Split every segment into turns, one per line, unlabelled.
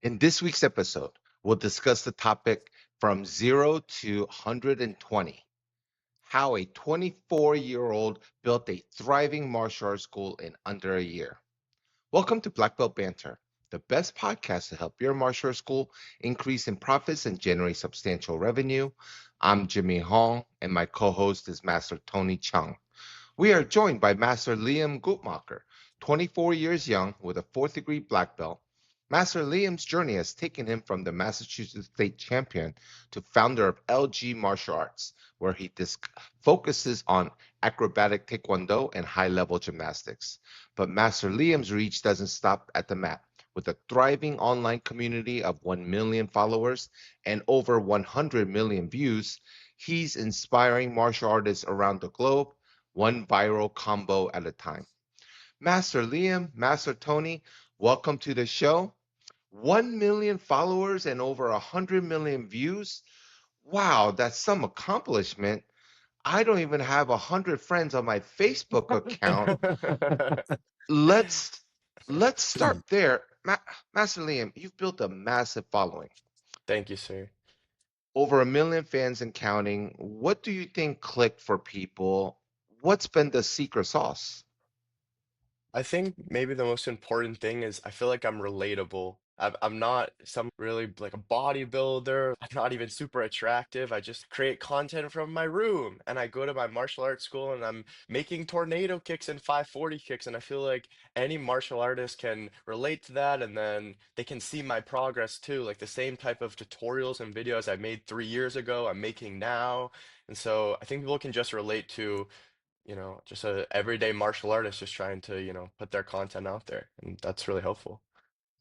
In this week's episode, we'll discuss the topic from 0 to 120, how a 24-year-old built a thriving martial arts school in under a year. Welcome to Black Belt Banter, the best podcast to help your martial arts school increase in profits and generate substantial revenue. I'm Jimmy Hong, and my co-host is Master Tony Chung. We are joined by Master Liam Guttmacher, 24 years young with a fourth degree black belt. Master Liam's journey has taken him from the Massachusetts state champion to founder of LG Martial Arts, where he focuses on acrobatic taekwondo and high-level gymnastics. But Master Liam's reach doesn't stop at the mat. With a thriving online community of 1 million followers and over 100 million views, he's inspiring martial artists around the globe, one viral combo at a time. Master Liam, Master Tony, welcome to the show. 1 million followers and over 100 million views. Wow, that's some accomplishment. I don't even have 100 friends on my Facebook account. Let's start there. Master Liam, you've built a massive following.
Thank you, sir.
Over 1 million fans and counting. What do you think clicked for people? What's been the secret sauce?
I think maybe the most important thing is I feel like I'm relatable. I'm not some really like a bodybuilder. I'm not even super attractive. I just create content from my room and I go to my martial arts school and I'm making tornado kicks and 540 kicks. And I feel like any martial artist can relate to that and then they can see my progress too. Like the same type of tutorials and videos I made 3 years ago, I'm making now. And so I think people can just relate to just a everyday martial artist just trying to, put their content out there. And that's really helpful.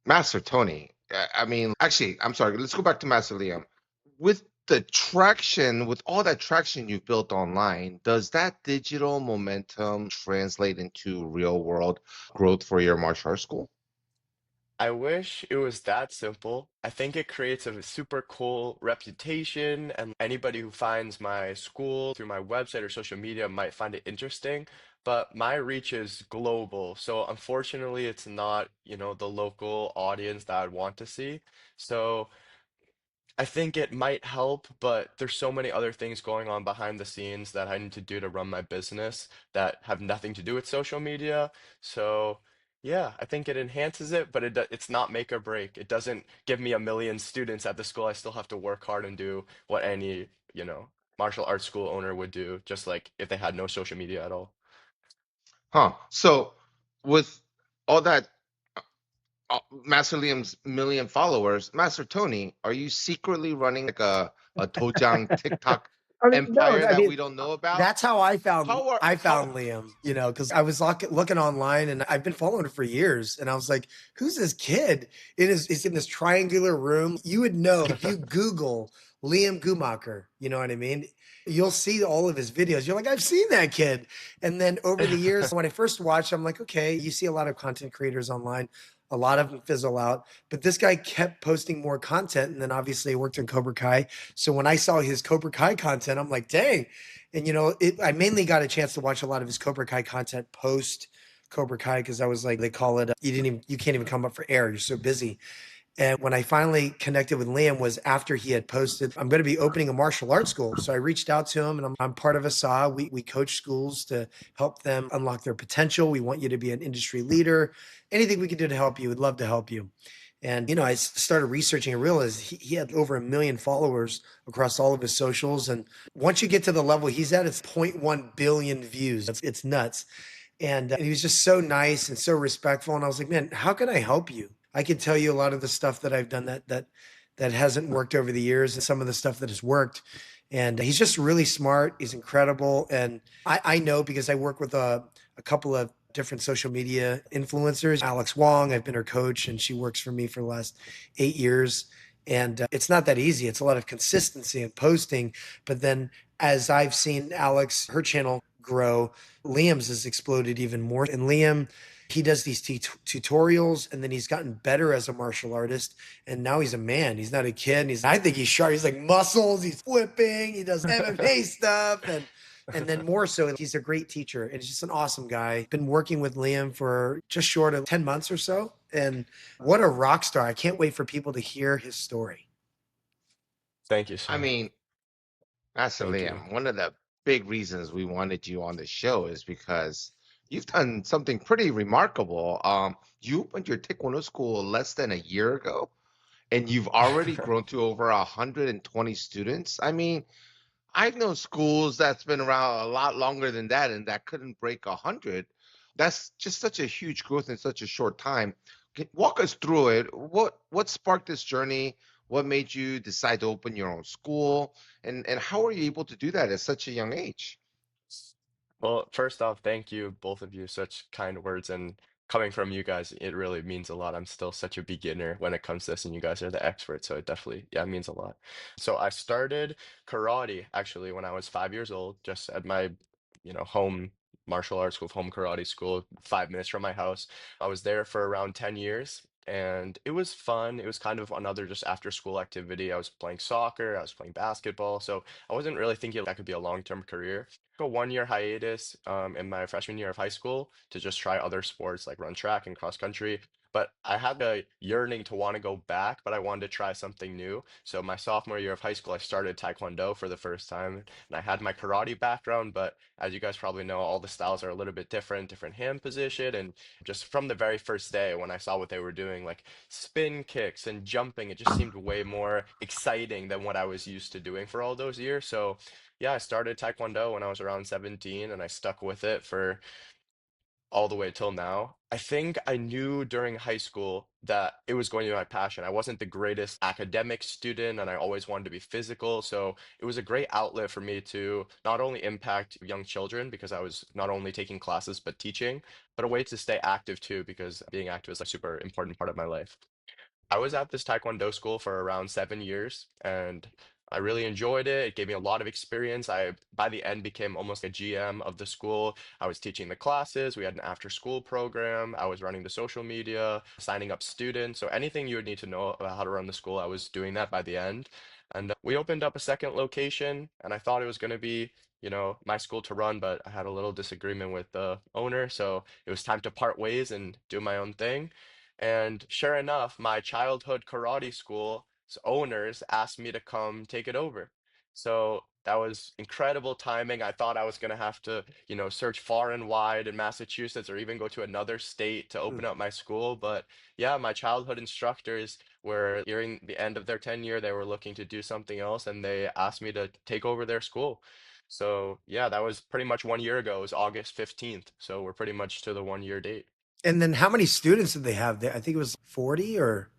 Master Tony, actually, I'm sorry. Let's go back to Master Liam. With the traction, with all that traction you've built online, does that digital momentum translate into real world growth for your martial arts school?
I wish it was that simple. I think it creates a super cool reputation, and anybody who finds my school through my website or social media might find it interesting. But my reach is global. So unfortunately, it's not, the local audience that I'd want to see. So I think it might help, but there's so many other things going on behind the scenes that I need to do to run my business that have nothing to do with social media. So, yeah, I think it enhances it, but it's not make or break. It doesn't give me a million students at the school. I still have to work hard and do what any, martial arts school owner would do, just like if they had no social media at all.
Huh. So, with all that, Master Liam's million followers, Master Tony, are you secretly running like a Tojang TikTok
I mean, no,
empire
I
that
mean,
we don't know about?
that's how I found
How are
I
how
found Liam, because I was looking online and I've been following him for years, and I was like, "Who's this kid?" It's in this triangular room. You would know if you Google Liam Gumacher. You know what I mean? You'll see all of his videos. You're like, "I've seen that kid." And then over the years, when I first watched, I'm like, "Okay." You see a lot of content creators online. A lot of them fizzle out, but this guy kept posting more content, and then obviously he worked in Cobra Kai. So when I saw his Cobra Kai content, I'm like, dang. And I mainly got a chance to watch a lot of his Cobra Kai content post Cobra Kai because I was like, they call it, you can't even come up for air. You're so busy. And when I finally connected with Liam was after he had posted, I'm going to be opening a martial arts school. So I reached out to him and I'm part of ASA. We coach schools to help them unlock their potential. We want you to be an industry leader. Anything we can do to help you, we'd love to help you. And, I started researching and realized he had over 1 million followers across all of his socials. And once you get to the level he's at, it's 0.1 billion views. It's nuts. And he was just so nice and so respectful. And I was like, man, how can I help you? I can tell you a lot of the stuff that I've done that hasn't worked over the years and some of the stuff that has worked. And he's just really smart. He's incredible. And I know because I work with a couple of different social media influencers. Alex Wong, I've been her coach, and she works for me for the last 8 years. And it's not that easy. It's a lot of consistency and posting. But then as I've seen Alex, her channel grow, Liam's has exploded even more. And Liam, he does these tutorials, and then he's gotten better as a martial artist. And now he's a man. He's not a kid. I think he's sharp. He's like muscles. He's flipping. He does MMA stuff. And then more so, he's a great teacher and he's just an awesome guy. Been working with Liam for just short of 10 months or so. And what a rock star. I can't wait for people to hear his story.
Thank you,
I
sir.
mean, Master
Thank you.
Liam, one of the big reasons we wanted you on the show is because you've done something pretty remarkable. You opened your Taekwondo school less than a year ago, and you've already grown to over 120 students. I mean, I've known schools that's been around a lot longer than that and that couldn't break 100. That's just such a huge growth in such a short time. Walk us through it. What sparked this journey? What made you decide to open your own school? And how are you able to do that at such a young age?
Well, first off, thank you, both of you, such kind words. And coming from you guys, it really means a lot. I'm still such a beginner when it comes to this, and you guys are the experts. So it definitely, yeah, it means a lot. So I started karate actually when I was 5 years old, just at my, home martial arts school, home karate school, 5 minutes from my house. I was there for around 10 years. And it was fun. It was kind of another just after school activity. I was playing soccer, I was playing basketball. So I wasn't really thinking that could be a long-term career. A 1 year hiatus in my freshman year of high school to just try other sports like run track and cross country. But I had a yearning to want to go back, but I wanted to try something new. So my sophomore year of high school, I started Taekwondo for the first time, and I had my karate background. But as you guys probably know, all the styles are a little bit different, different hand position, and just from the very first day when I saw what they were doing, like spin kicks and jumping, it just seemed way more exciting than what I was used to doing for all those years. So yeah, I started Taekwondo when I was around 17 and I stuck with it for all the way till now. I think I knew during high school that it was going to be my passion. I wasn't the greatest academic student and I always wanted to be physical. So it was a great outlet for me to not only impact young children because I was not only taking classes but teaching, but a way to stay active too because being active is a super important part of my life. I was at this Taekwondo school for around 7 years and I really enjoyed it. It gave me a lot of experience. I, by the end, became almost a GM of the school. I was teaching the classes. We had an after school program. I was running the social media, signing up students. So anything you would need to know about how to run the school, I was doing that by the end. And we opened up a second location and I thought it was going to be, my school to run, but I had a little disagreement with the owner. So it was time to part ways and do my own thing. And sure enough, my childhood karate school's owners asked me to come take it over. So that was incredible timing. I thought I was going to have to, search far and wide in Massachusetts or even go to another state to
Hmm.
open up my school. But yeah, my childhood instructors were nearing the end of their tenure. They were looking to do something else and they asked me to take over their school. So yeah, that was pretty much 1 year ago. It was August 15th. So we're pretty much to the 1 year date.
And then how many students did they have there? I think it was 40 or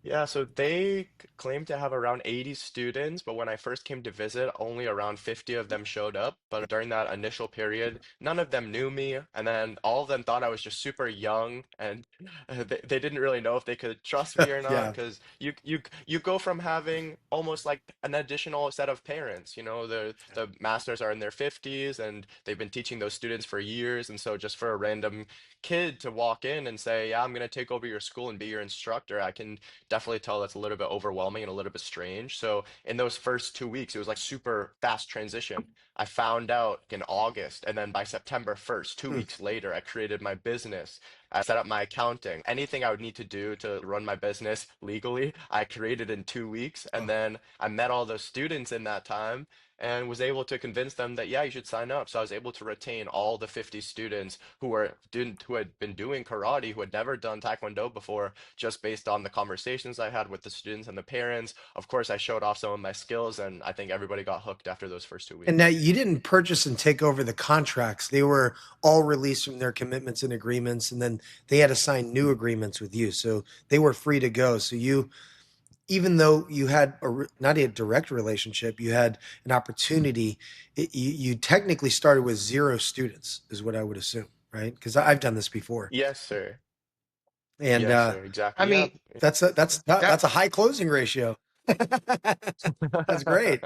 Yeah, so they claim to have around 80 students, but when I first came to visit, only around 50 of them showed up. But during that initial period, none of them knew me, and then all of them thought I was just super young, and they didn't really know if they could trust me or not,
yeah.
because you go from having almost like an additional set of parents. The masters are in their 50s, and they've been teaching those students for years, and so just for a random kid to walk in and say, "Yeah, I'm gonna take over your school and be your instructor," I can definitely tell that's a little bit overwhelming and a little bit strange. So in those first 2 weeks, it was like super fast transition. I found out in August, and then by September 1st, two
Hmm.
weeks later, I created my business. I set up my accounting. Anything I would need to do to run my business legally, I created in 2 weeks. And
Oh.
then I met all those students in that time and was able to convince them that yeah, you should sign up. So I was able to retain all the 50 students who had been doing karate, who had never done taekwondo before, just based on the conversations I had with the students and the parents. Of course, I showed off some of my skills, and I think everybody got hooked after those first two
And now
weeks.
you didn't purchase and take over the contracts. They were all released from their commitments and agreements, and then they had to sign new agreements with you. So they were free to go. So you, even though you had not a direct relationship, you had an opportunity. You technically started with zero students, is what I would assume, right? Because I've done this before,
Yes, sir.
and
Yes, sir.
I
Exactly. Yeah.
mean, that
that's a high closing ratio. That's great.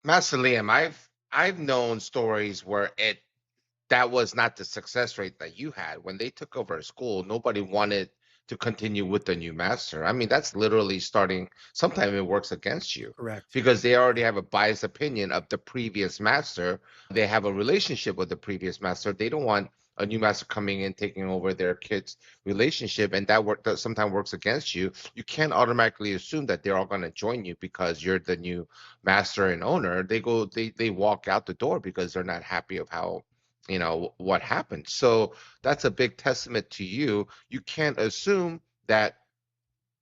Master Liam, I've known stories where it that was not the success rate that you had. When they took over a school, nobody wanted to continue with the new master. I mean, that's literally starting, sometimes it works against you
Correct.
because they already have a biased opinion of the previous master. They have a relationship with the previous master. They don't want a new master coming in, taking over their kid's relationship, and that work that sometimes works against you, you can't automatically assume that they're all going to join you because you're the new master and owner. They walk out the door because they're not happy of how, what happened. So that's a big testament to you. You can't assume that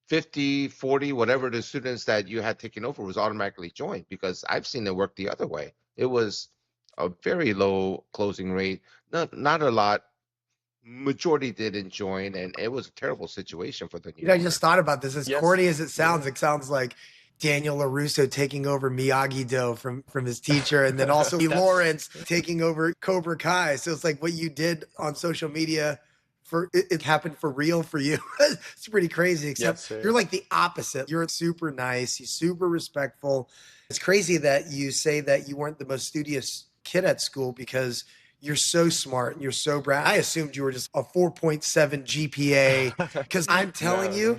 50, 40, whatever the students that you had taken over was automatically joined, because I've seen it work the other way. It was a very low closing rate, not a lot. Majority didn't join, and it was a terrible situation for the new
I just
owner.
thought about this. As
Yes.
corny as
Yeah.
it sounds like Daniel LaRusso taking over Miyagi-Do from his teacher, and then also
That's
Lawrence taking over Cobra Kai. So it's like what you did on social media for it happened for real for you. It's pretty crazy,
yes,
except you're
sir.
like the opposite. You're super nice, you're super respectful. It's crazy that you say that you weren't the most studious kid at school because you're so smart and you're so bright. I assumed you were just a 4.7 GPA because I'm telling
No, no.
you,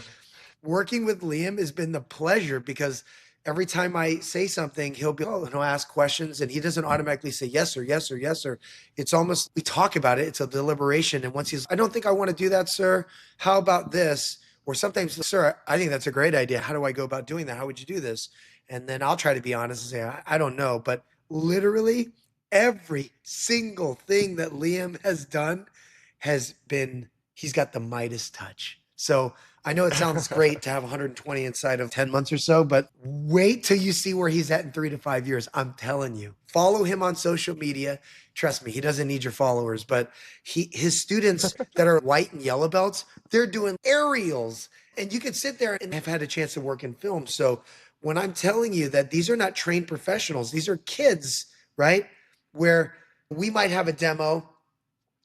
working with Liam has been the pleasure because every time I say something, he'll ask questions and he doesn't automatically say yes or yes or yes or it's almost we talk about it. It's a deliberation. And once I don't think I want to do that, sir. How about this? Or sometimes, sir, I think that's a great idea. How do I go about doing that? How would you do this? And then I'll try to be honest and say, I don't know. But literally every single thing that Liam has done he's got the Midas touch. So I know it sounds great to have 120 inside of 10 months or so, but wait till you see where he's at in 3 to 5 years. I'm telling you. Follow him on social media. Trust me, he doesn't need your followers, but his students that are white and yellow belts, they're doing aerials. And you can sit there and have had a chance to work in film. So when I'm telling you that these are not trained professionals, these are kids, right? Where we might have a demo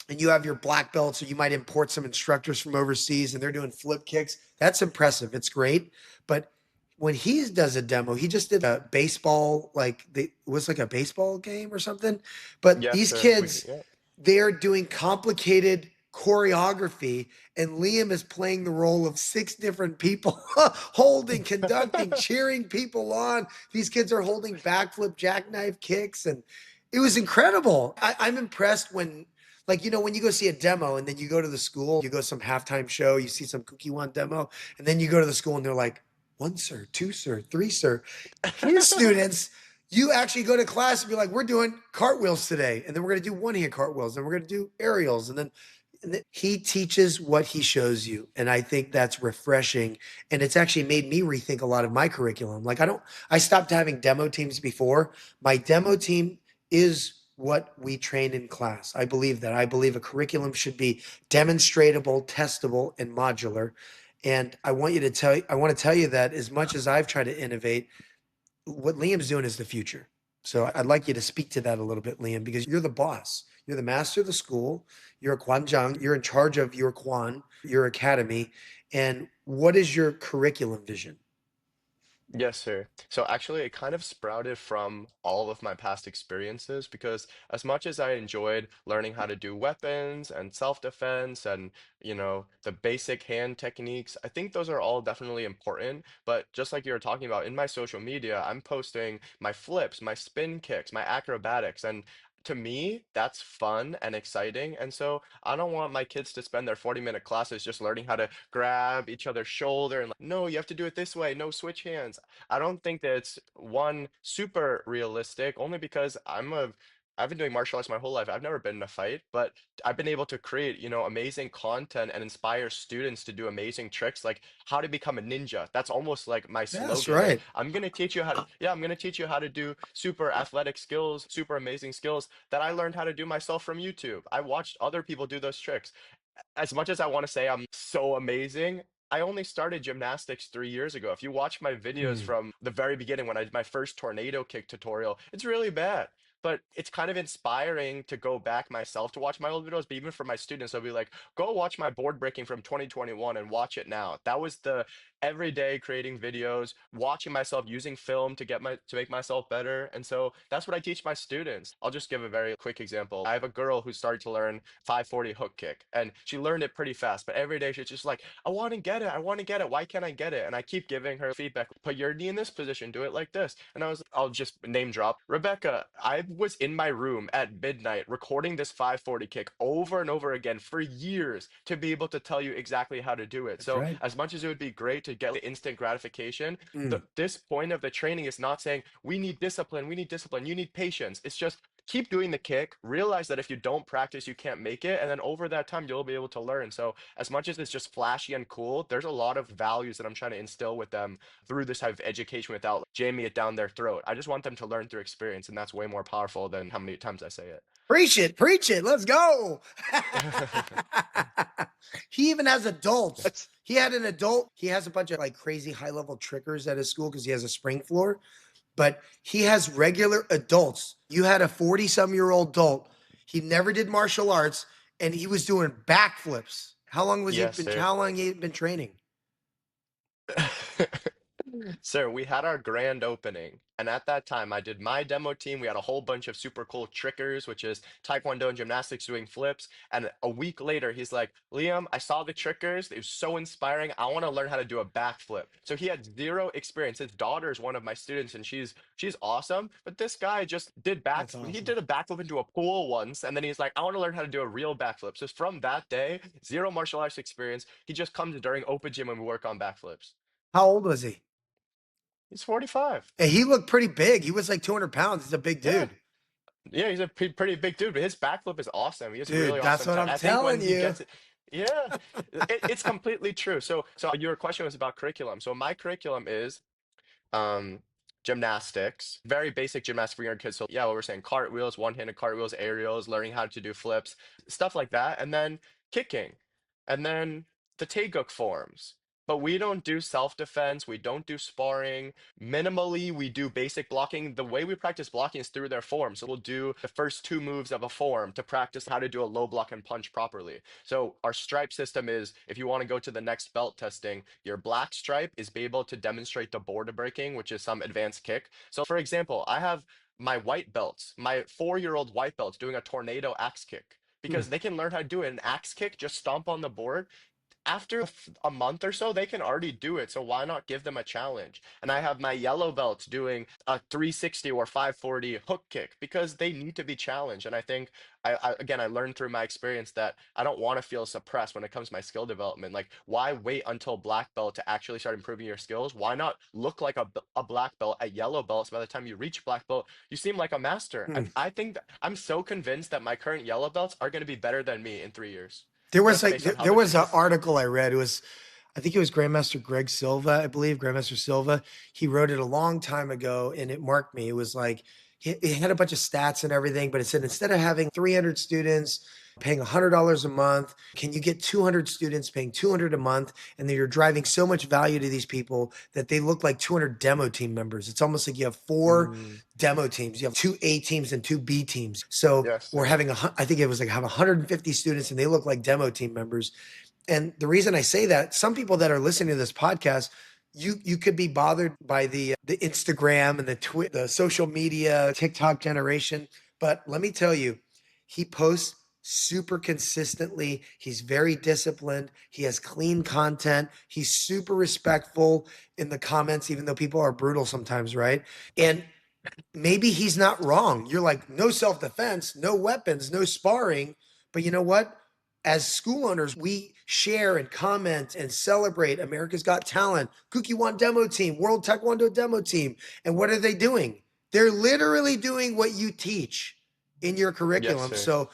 and you have your black belts, or you might import some instructors from overseas and they're doing flip kicks. That's impressive. It's great. But when he does a demo, he just did a baseball, it was like a baseball game or something. But
Yes,
these
sir.
kids,
Yeah.
they're doing complicated choreography, and Liam is playing the role of six different people, holding, conducting, cheering people on. These kids are holding backflip jackknife kicks, and it was incredible. I'm impressed when when you go see a demo and then you go to the school, you go to some halftime show, you see some Cookie One demo, and then you go to the school and they're like, one, sir, two, sir, three, sir. His students, you actually go to class and be like, we're doing cartwheels today. And then we're going to do one hand cartwheels and we're going to do aerials. And then he teaches what he shows you. And I think that's refreshing. And it's actually made me rethink a lot of my curriculum. I stopped having demo teams before. My demo team is what we train in class. I believe that. I believe a curriculum should be demonstratable, testable, and modular. And I want to tell you that as much as I've tried to innovate, what Liam's doing is the future. So I'd like you to speak to that a little bit, Liam, because you're the boss. You're the master of the school. You're a Kwanjang. You're in charge of your Kwan, your academy. And what is your curriculum vision?
Yes, sir. So actually, it kind of sprouted from all of my past experiences because as much as I enjoyed learning how to do weapons and self-defense and, the basic hand techniques, I think those are all definitely important. But just like you were talking about, in my social media, I'm posting my flips, my spin kicks, my acrobatics, and to me, that's fun and exciting. And so I don't want my kids to spend their 40-minute classes just learning how to grab each other's shoulder and like, no, you have to do it this way, no switch hands. I don't think that it's one super realistic, only because I've been doing martial arts my whole life. I've never been in a fight, but I've been able to create, amazing content and inspire students to do amazing tricks, like how to become a ninja. That's almost like my
That's
slogan. Like,
right.
I'm gonna teach you how to do super athletic skills, super amazing skills that I learned how to do myself from YouTube. I watched other people do those tricks. As much as I want to say I'm so amazing, I only started gymnastics 3 years ago. If you watch my videos
Hmm.
from the very beginning when I did my first tornado kick tutorial, it's really bad. But it's kind of inspiring to go back myself to watch my old videos. But even for my students, I'll be like, go watch my board breaking from 2021 and watch it now. That was the every day creating videos, watching myself using film to make myself better. And so that's what I teach my students. I'll just give a very quick example. I have a girl who started to learn 540 hook kick and she learned it pretty fast, but every day she's just like, I want to get it. I want to get it. Why can't I get it? And I keep giving her feedback. Put your knee in this position, do it like this. And I'll just name drop Rebecca. I've was in my room at midnight recording this 540 kick over and over again for years to be able to tell you exactly how to do it.
That's
So
right.
as much as it would be great to get the instant gratification,
Mm,
this point of the training is not saying we need discipline, you need patience. It's just keep doing the kick, realize that if you don't practice, you can't make it. And then over that time, you'll be able to learn. So as much as it's just flashy and cool, there's a lot of values that I'm trying to instill with them through this type of education without jamming it down their throat. I just want them to learn through experience, and that's way more powerful than how many times I say it.
preach it, preach it. Let's go. He even has adults.
That's
He had an adult. He has a bunch of like crazy high level trickers at his school because he has a spring floor, but he has regular adults. You had a 40-some-year-old adult. He never did martial arts and he was doing backflips. How long was he
Yes,
been
sir.
how long he been training?
Sir, we had our grand opening, and at that time, I did my demo team. We had a whole bunch of super cool trickers, which is Taekwondo and gymnastics doing flips. And a week later, he's like, Liam, I saw the trickers. It was so inspiring. I want to learn how to do a backflip. So he had zero experience. His daughter is one of my students, and she's awesome. But this guy just did
That's
he
awesome.
did a backflip into a pool once, and then he's like, I want to learn how to do a real backflip. So from that day, zero martial arts experience. He just comes during open gym and we work on backflips.
How old was he?
He's 45.
And he looked pretty big. He was like 200 pounds. He's a big
Yeah.
dude.
Yeah, he's a pretty big dude, but his backflip is awesome. He has
Dude,
really
that's
awesome
what
tech.
I'm
I think when
telling
he
you.
gets it, yeah, it's completely true. So your question was about curriculum. So my curriculum is um gymnastics, very basic gymnastics for younger kids. So yeah, what we're saying, cartwheels, one-handed cartwheels, aerials, learning how to do flips, stuff like that, and then kicking, and then the taeguk forms. But we don't do self-defense, we don't do sparring. Minimally, we do basic blocking. The way we practice blocking is through their form. So we'll do the first two moves of a form to practice how to do a low block and punch properly. So our stripe system is, if you want to go to the next belt testing, your black stripe is be able to demonstrate the border breaking, which is some advanced kick. So for example, I have my white belts, my 4-year-old white belts doing a tornado axe kick
Hmm.
because they can learn how to do it. An axe kick, just stomp on the board after a month or so, they can already do it. So why not give them a challenge? And I have my yellow belts doing a 360 or 540 hook kick because they need to be challenged. And I think again, I learned through my experience that I don't want to feel suppressed when it comes to my skill development. Like, why wait until black belt to actually start improving your skills? Why not look like a black belt at yellow belt? So by the time you reach black belt, you seem like a master.
Hmm.
I think that I'm so convinced that my current yellow belts are going to be better than me in 3 years
There was
just
like
based on how
there
they're
was an
trained.
article I read. It was, I think it was Grandmaster Greg Silva, I believe, Grandmaster Silva. He wrote it a long time ago and it marked me. It was like he had a bunch of stats and everything, but it said instead of having 300 students paying $100 a month, can you get 200 students paying 200 a month? And then you're driving so much value to these people that they look like 200 demo team members. It's almost like you have four
Mm,
demo teams. You have two A teams and two B teams. So
yes,
we're
sir.
having I think it was like have 150 students and they look like demo team members. And the reason I say that, some people that are listening to this podcast, you could be bothered by the Instagram and the social media TikTok generation, but let me tell you, he posts super consistently. He's very disciplined. He has clean content. He's super respectful in the comments, even though people are brutal sometimes, right? And maybe he's not wrong. You're like, no self defense, no weapons, no sparring. But you know what? As school owners, we share and comment and celebrate America's Got Talent, Cookie One Demo Team, World Taekwondo Demo Team. And what are they doing? They're literally doing what you teach in your
Yes,
curriculum.
sir.
So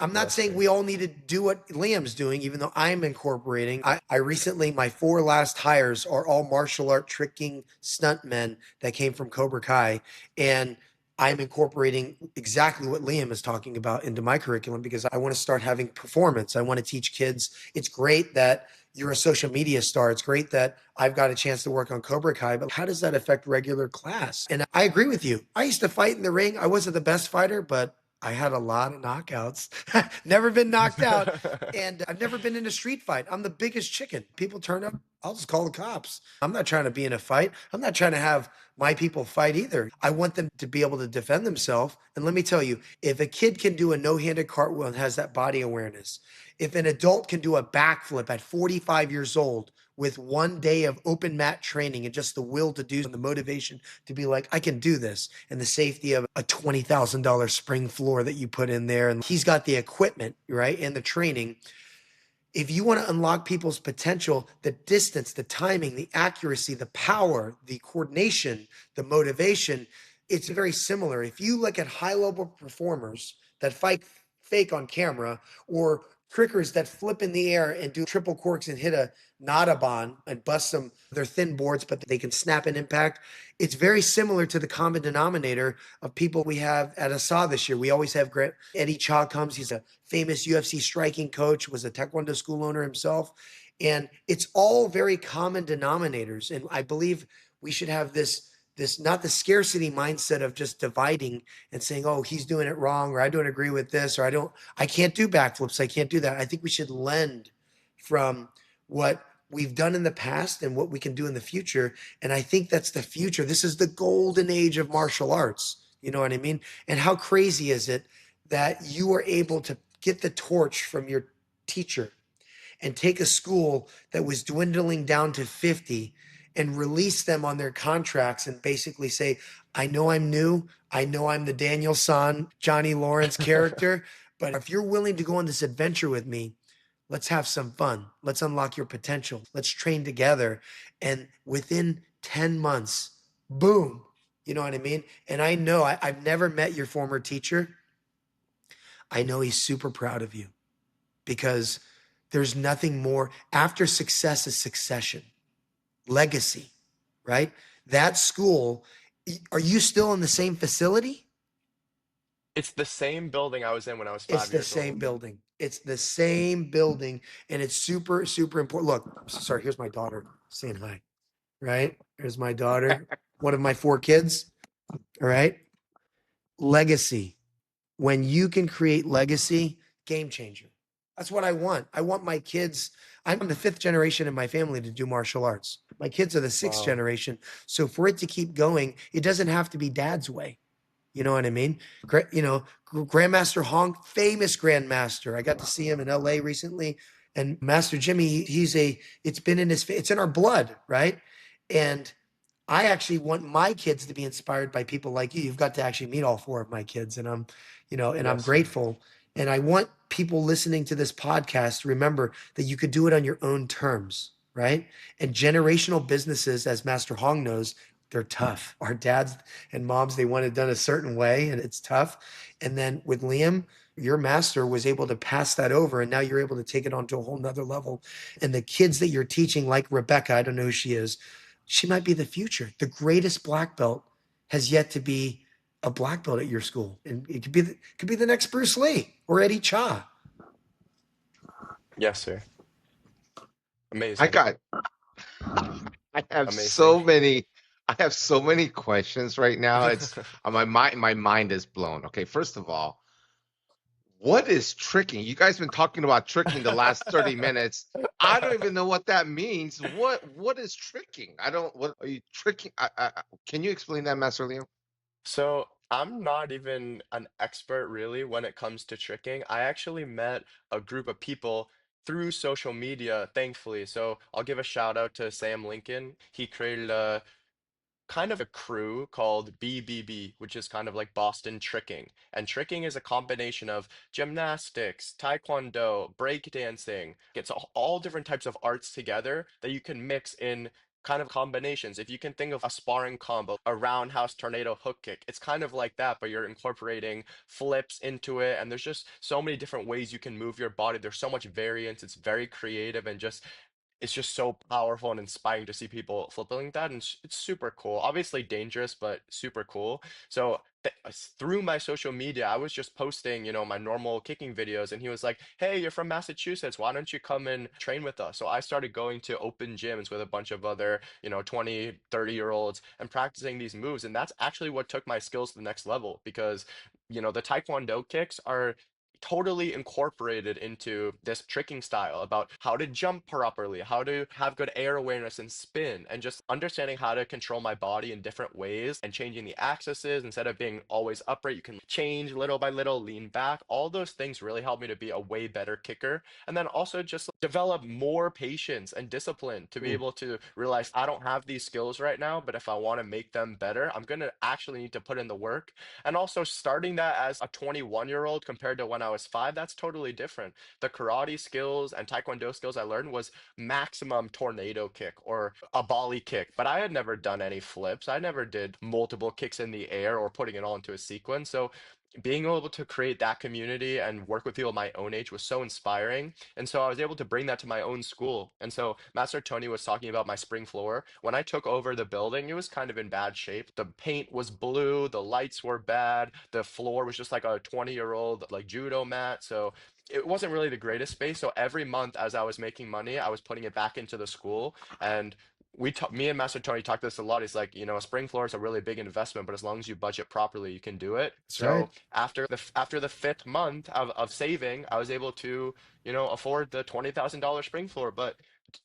I'm not
Yes,
saying
sir.
we all need to do what Liam's doing, even though I'm incorporating. I recently, my 4 last hires are all martial art tricking stuntmen that came from Cobra Kai. And I'm incorporating exactly what Liam is talking about into my curriculum because I want to start having performance. I want to teach kids. It's great that you're a social media star. It's great that I've got a chance to work on Cobra Kai, but how does that affect regular class? And I agree with you. I used to fight in the ring. I wasn't the best fighter, but I had a lot of knockouts. Never been knocked out. And I've never been in a street fight. I'm the biggest chicken. People turn up, I'll just call the cops. I'm not trying to be in a fight. I'm not trying to have my people fight either. I want them to be able to defend themselves. And let me tell you, if a kid can do a no-handed cartwheel and has that body awareness, if an adult can do a backflip at 45 years old with 1 day of open mat training and just the will to do and the motivation to be like, I can do this, and the safety of a $20,000 spring floor that you put in there. And he's got the equipment, right? And the training. If you want to unlock people's potential, the distance, the timing, the accuracy, the power, the coordination, the motivation, it's very similar. If you look at high level performers that fight fake on camera, or trickers that flip in the air and do triple corks and hit a Nadaban and bust some their thin boards, but they can snap an impact. It's very similar to the common denominator of people we have at ASA this year. We always have Eddie Cha comes. He's a famous UFC striking coach, was a Taekwondo school owner himself. And it's all very common denominators. And I believe we should have this not the scarcity mindset of just dividing and saying, oh, he's doing it wrong, or I don't agree with this, or I can't do backflips, I can't do that. I think we should lend from what we've done in the past and what we can do in the future. And I think that's the future. This is the golden age of martial arts. You know what I mean? And how crazy is it that you are able to get the torch from your teacher and take a school that was dwindling down to 50 and release them on their contracts and basically say, I know I'm new. I know I'm the Daniel San, Johnny Lawrence character, but if you're willing to go on this adventure with me, let's have some fun. Let's unlock your potential. Let's train together. And within 10 months, boom, you know what I mean? And I know I've never met your former teacher. I know he's super proud of you because there's nothing more. After success is succession, legacy, right? That school, are you still in the same facility?
It's the same building I was in when I was
It's
five
the
years
same
old.
building. It's the same building. And it's super, super important. Look, I'm so sorry. Here's my daughter saying hi, right? Here's my daughter, one of my 4 kids. All right. Legacy. When you can create legacy, game changer. That's what I want. I want my kids. I'm the 5th generation in my family to do martial arts. My kids are the sixth
Wow.
generation. So for it to keep going, it doesn't have to be dad's way. You know what I mean? Grandmaster Honk, famous grandmaster. I got to see him in LA recently. And Master Jimmy, it's been it's in our blood, right? And I actually want my kids to be inspired by people like you. You've got to actually meet all 4 of my kids, and I'm
Yes, sir.
grateful. And I want people listening to this podcast to remember that you could do it on your own terms, right? And generational businesses, as Master Hong knows, they're tough. Our dads and moms, they want it done a certain way, and it's tough. And then with Liam, your master was able to pass that over, and now you're able to take it on to a whole nother level. And the kids that you're teaching, like Rebecca, I don't know who she is, she might be the future. The greatest black belt has yet to be a black belt at your school, and it could be the next Bruce Lee or Eddie Cha.
Yes, sir.
I
Amazing.
got I have
Amazing.
so many I have so many questions right now. It's my mind is blown. Okay, first of all, what is tricking? You guys been talking about tricking the last 30 minutes. I don't even know what that means. What is tricking? I don't what are you tricking? Can you explain that, Master Liam?
So I'm not even an expert really when it comes to tricking. I actually met a group of people through social media, thankfully. So I'll give a shout out to Sam Lincoln. He created a kind of a crew called BBB, which is kind of like Boston Tricking. And tricking is a combination of gymnastics, taekwondo, breakdancing. It's all different types of arts together that you can mix in kind of combinations. If you can think of a sparring combo, a roundhouse tornado hook kick, it's kind of like that, but you're incorporating flips into it. And there's just so many different ways you can move your body. There's so much variance. It's very creative and just it's just so powerful and inspiring to see people flipping that, and it's super cool. Obviously dangerous, but super cool. So through my social media, I was just posting, my normal kicking videos, and he was like, "Hey, you're from Massachusetts. Why don't you come and train with us?" So I started going to open gyms with a bunch of other, 20, 30-year-olds and practicing these moves, and that's actually what took my skills to the next level because, the Taekwondo kicks are totally incorporated into this tricking style about how to jump properly, how to have good air awareness and spin, and just understanding how to control my body in different ways and changing the axes. Instead of being always upright, you can change little by little, lean back. All those things really helped me to be a way better kicker. And then also just develop more patience and discipline to be
Mm.
able to realize I don't have these skills right now, but if I want to make them better, I'm going to actually need to put in the work. And also starting that as a 21-year-old compared to when I was 5, that's totally different. The karate skills and taekwondo skills I learned was maximum tornado kick or a volley kick, but I had never done any flips. I never did multiple kicks in the air or putting it all into a sequence. So being able to create that community and work with people my own age was so inspiring. And so I was able to bring that to my own school. And so Master Tony was talking about my spring floor. When I took over the building, it was kind of in bad shape. The paint was blue, the lights were bad, the floor was just like a 20-year-old like judo mat. So it wasn't really the greatest space. So every month as I was making money, I was putting it back into the school. And me and Master Tony talked this a lot. He's like, a spring floor is a really big investment, but as long as you budget properly, you can do it.
That's right.
So after the fifth month of saving, I was able to, afford the $20,000 spring floor. But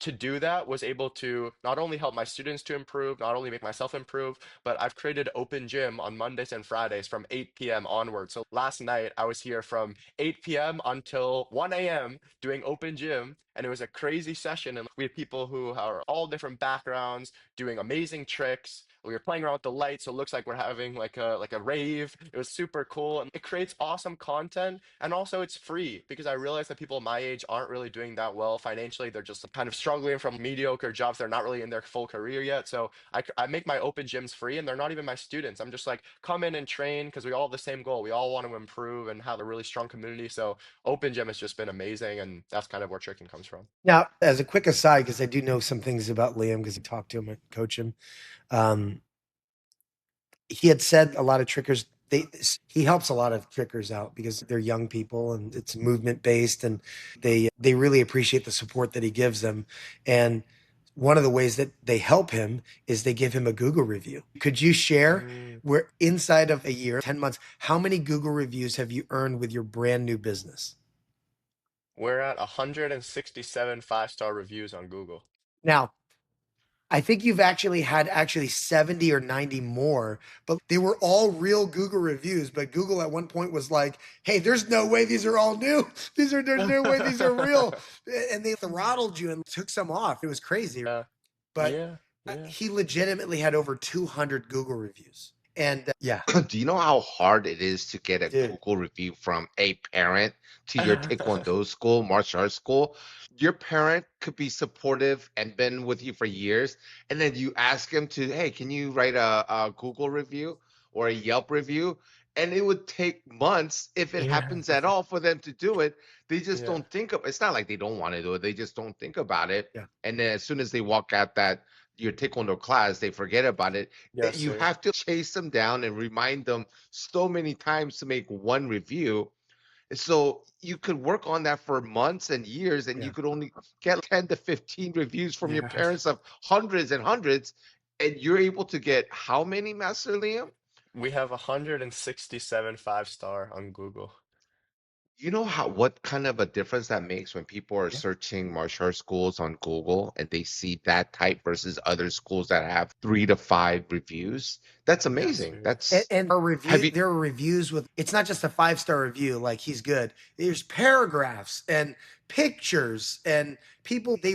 to do that was able to not only help my students to improve, not only make myself improve, but I've created open gym on Mondays and Fridays from 8 p.m. onward. So last night I was here from 8 p.m. until 1 a.m. doing open gym, and it was a crazy session. And we have people who are all different backgrounds doing amazing tricks. We were playing around with the lights, so it looks like we're having like a rave. It was super cool, and it creates awesome content. And also, it's free because I realize that people my age aren't really doing that well financially. They're just kind of struggling from mediocre jobs. They're not really in their full career yet. So I make my open gyms free, and they're not even my students. I'm just like, come in and train because we all have the same goal. We all want to improve and have a really strong community. So open gym has just been amazing, and that's kind of where tricking comes from.
Now, as a quick aside, because I do know some things about Liam because I talked to him and coach him. Um, he had said a lot of trickers he helps a lot of trickers out because they're young people and it's movement based, and they really appreciate the support that he gives them. And one of the ways that they help him is they give him a Google review. Could you share,
Mm.
where inside of a year, 10 months, how many Google reviews have you earned with your brand new business?
We're at 167 5-star reviews on Google.
Now, I think you've actually had 70 or 90 more, but they were all real Google reviews. But Google at one point was like, hey, there's no way these are all new. There's no way these are real. And they throttled you and took some off. It was crazy.
Yeah,
But
yeah, yeah.
he legitimately had over 200 Google reviews. And yeah,
Do you know how hard it is to get a
dude.
Google review from a parent to your Taekwondo school, martial arts school? Your parent could be supportive and been with you for years, and then you ask him to, hey, can you write a Google review or a Yelp review? And it would take months, if it
Yeah,
happens at all, for them to do it. They just
yeah,
don't think of it's not like they don't want to do it, they just don't think about it.
Yeah.
And then as soon as they walk out that your Taekwondo class, they forget about it.
yes,
You
sir.
have to chase them down and remind them so many times to make one review. So you could work on that for months and years, and you
Yeah.
could only get 10 to 15 reviews from your
Yeah.
parents of hundreds and hundreds. And you're able to get how many, Master Liam?
We have 167 5-star on Google.
You know what kind of a difference that makes when people are
Yeah.
searching martial arts schools on Google and they see that type versus other schools that have 3 to 5 reviews? That's
Yes,
amazing.
sir.
And,
That's
and our
have
review,
you
there are reviews with, it's not just a 5-star review, like he's good. There's paragraphs and pictures, and people, they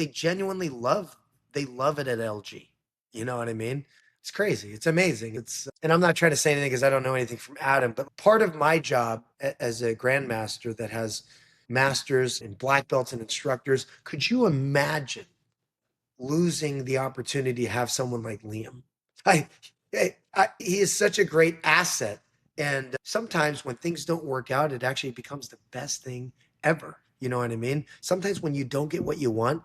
genuinely they love it at LG. You know what I mean? It's crazy. It's amazing. And I'm not trying to say anything because I don't know anything from Adam, but part of my job as a grandmaster that has masters and black belts and instructors, could you imagine losing the opportunity to have someone like Liam? I, he is such a great asset. And sometimes when things don't work out, it actually becomes the best thing ever. You know what I mean? Sometimes when you don't get what you want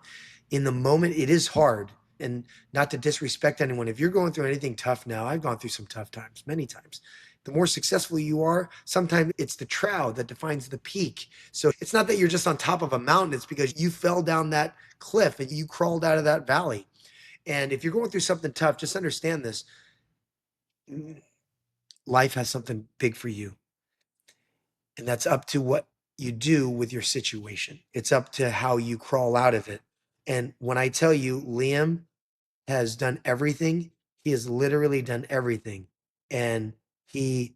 in the moment, it is hard. And not to disrespect anyone, if you're going through anything tough now, I've gone through some tough times, many times. The more successful you are, sometimes it's the trowel that defines the peak. So it's not that you're just on top of a mountain, it's because you fell down that cliff and you crawled out of that valley. And if you're going through something tough, just understand this: life has something big for you. And that's up to what you do with your situation. It's up to how you crawl out of it. And when I tell you, Liam has done everything, he has literally done everything. And he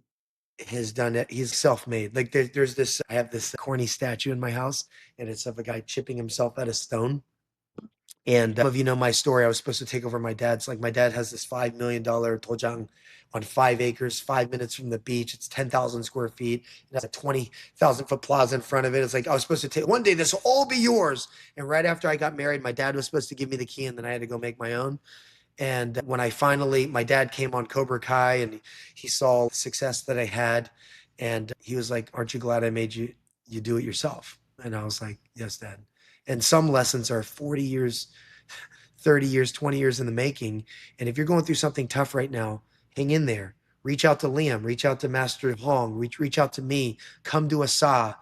has done it. He's self-made. Like there's this, I have this corny statue in my house, and it's of a guy chipping himself out of stone. And some of you know my story. I was supposed to take over my dad's. Like my dad has this $5 million tojang on 5 acres, 5 minutes from the beach. It's 10,000 square feet. It has a 20,000 foot plaza in front of it. It's like I was supposed to take one day. This will all be yours. And right after I got married, my dad was supposed to give me the key, and then I had to go make my own. And when I finally, my dad came on Cobra Kai, and he saw the success that I had, and he was like, "Aren't you glad I made you do it yourself?" And I was like, "Yes, Dad." And some lessons are 40 years, 30 years, 20 years in the making. And if you're going through something tough right now, hang in there. Reach out to Liam, reach out to Master Hong, reach out to me, come to Asa.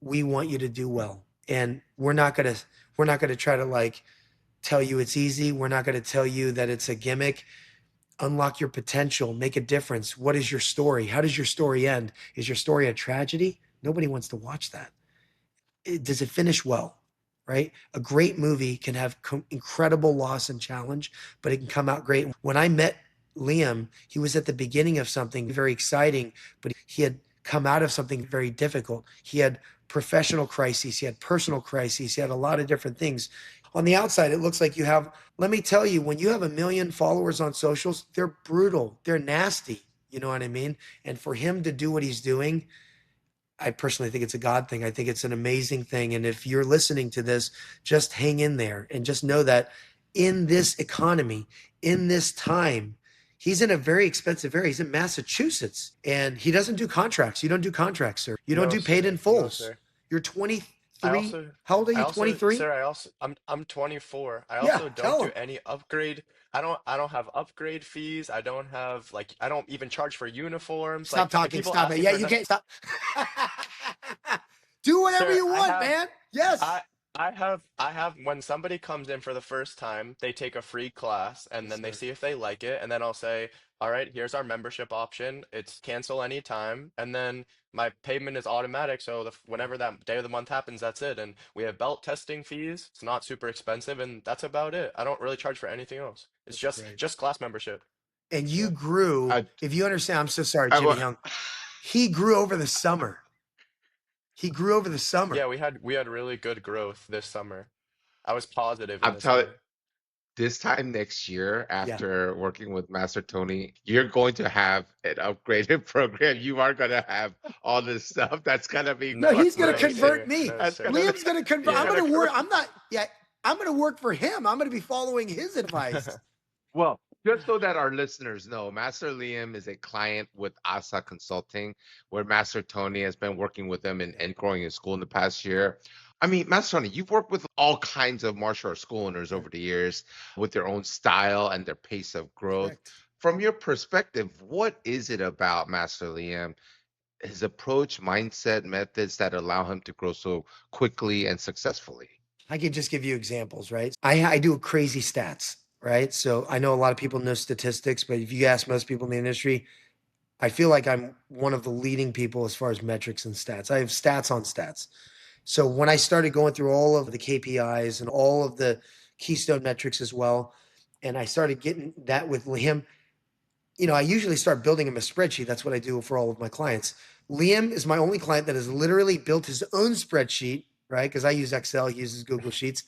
We want you to do well. And we're not gonna try to like tell you it's easy. We're not going to tell you that it's a gimmick. Unlock your potential, make a difference. What is your story? How does your story end? Is your story a tragedy? Nobody wants to watch that. Does it finish well? Right? A great movie can have incredible loss and challenge, but it can come out great. When I met Liam, he was at the beginning of something very exciting, but he had come out of something very difficult. He had professional crises, he had personal crises, he had a lot of different things. On the outside, it looks like you have, let me tell you, when you have 1 million followers on socials, they're brutal, they're nasty. You know what I mean? And for him to do what he's doing, I personally think it's a God thing. I think it's an amazing thing. And if you're listening to this, just hang in there and just know that in this economy, in this time, he's in a very expensive area. He's in Massachusetts, and he doesn't do contracts. You don't do contracts, sir. You don't
No,
do paid
sir.
in
No,
fulls.
sir.
You're
I
23.
also,
How old are you?
sir,
23?
I'm 24. I
Yeah,
also don't
tell
do
him.
any upgrade. I don't have upgrade fees. I don't have like, I don't even charge for uniforms.
Stop
Like, if
talking.
people
Stop
ask
it.
me
Yeah,
for
you
nothing,
can't stop. Do whatever
sir,
you want, man. Yes.
I, I have, when somebody comes in for the first time, they take a free class and
Yes,
then they
sir.
see if they like it. And then I'll say, all right, here's our membership option. It's cancel anytime. And then my payment is automatic. So whenever that day of the month happens, that's it. And we have belt testing fees. It's not super expensive. And that's about it. I don't really charge for anything else. It's
That's great.
just class membership.
And you
Yeah.
grew,
I,
if you understand, I'm so sorry,
I,
Jimmy
wa-
Young. He grew over the summer. He grew over the
Yeah,
summer.
we had really good growth this summer. I was positive in
I'm
the
telling
summer.
this time next year,
Yeah.
after working with Master Tony, you're going to have an upgraded program. You are going to have all this stuff that's going to be
No,
No,
he's
quite
going to
no,
convert
sir.
great.
me.
No,
That's going
sir.
to,
Liam's going to convert.
you're
I'm
Yeah.
going
going
to
to work.
convert.
I'm not, yeah, I'm going to work for him. I'm going to be following his advice.
Well, just so that our listeners know, Master Liam is a client with ASA Consulting, where Master Tony has been working with them and growing his school in the past year. I mean, Master Tony, you've worked with all kinds of martial arts school owners
Yeah,
over the years with their own style and their pace of growth.
correct.
From your perspective, what is it about Master Liam, his approach, mindset, methods that allow him to grow so quickly and successfully?
I could just give you examples, right? I do crazy stats, right? So I know a lot of people know statistics, but if you ask most people in the industry, I feel like I'm one of the leading people as far as metrics and stats. I have stats on stats. So when I started going through all of the KPIs and all of the keystone metrics as well, and I started getting that with Liam, I usually start building him a spreadsheet. That's what I do for all of my clients. Liam is my only client that has literally built his own spreadsheet, right? Because I use Excel, he uses Google Sheets,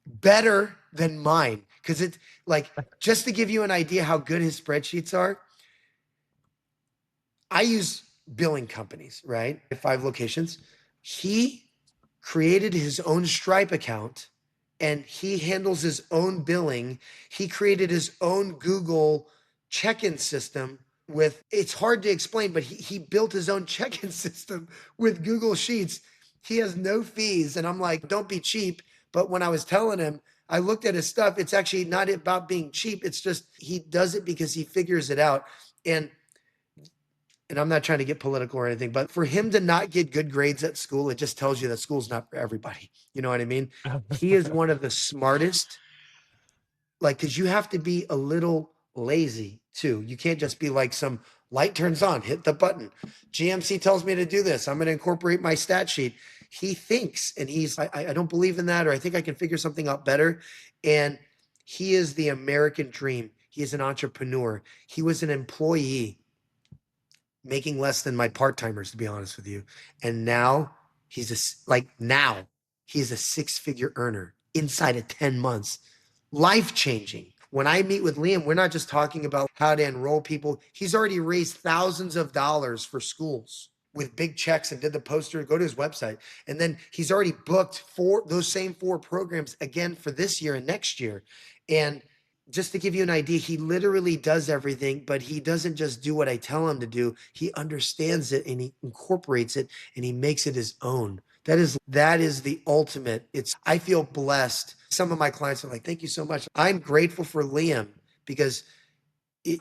better than mine. Because it's like, just to give you an idea how good his spreadsheets are, I use billing companies, right? 5 locations. He created his own Stripe account and he handles his own billing. He created his own Google check-in system with, it's hard to explain, but he built his own check-in system with Google Sheets. He has no fees. And I'm like, don't be cheap. But when I was telling him, I looked at his stuff. It's actually not about being cheap. It's just he does it because he figures it out. And I'm not trying to get political or anything, but for him to not get good grades at school, it just tells you that school's not for everybody. You know what I mean? He is one of the smartest, like, because you have to be a little lazy too. You can't just be like some Light turns on, hit the button. GMC tells me to do this. I'm going to incorporate my stat sheet. He thinks, and I don't believe in that, or I think I can figure something out better. And he is the American dream. He is an entrepreneur. He was an employee making less than my part-timers, to be honest with you. And now now he's a six-figure earner inside of 10 months. Life-changing. When I meet with Liam, we're not just talking about how to enroll people. He's already raised thousands of dollars for schools with big checks and did the poster. Go to his website. And then he's already booked those same four programs again for this year and next year. And just to give you an idea, he literally does everything, but he doesn't just do what I tell him to do. He understands it and he incorporates it and he makes it his own. That is the ultimate. I feel blessed. Some of my clients are like, thank you so much. I'm grateful for Liam because